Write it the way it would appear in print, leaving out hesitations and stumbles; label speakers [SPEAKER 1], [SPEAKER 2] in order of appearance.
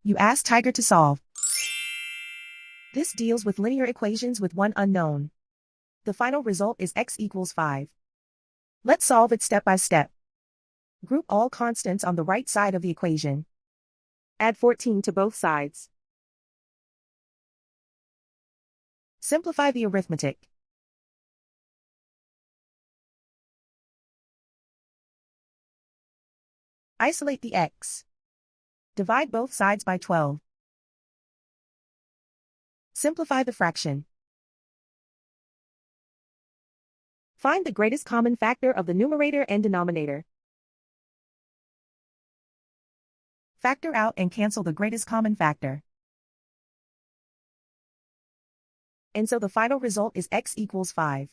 [SPEAKER 1] You ask Tiger to solve. This deals with linear equations with one unknown. The final result is x equals 5. Let's solve it step by step. Group all constants on the right side of the equation. Add 14 to both sides. Simplify the arithmetic. Isolate the x. Divide both sides by 12. Simplify the fraction. Find the greatest common factor of the numerator and denominator. Factor out and cancel the greatest common factor. And so the final result is x equals 5.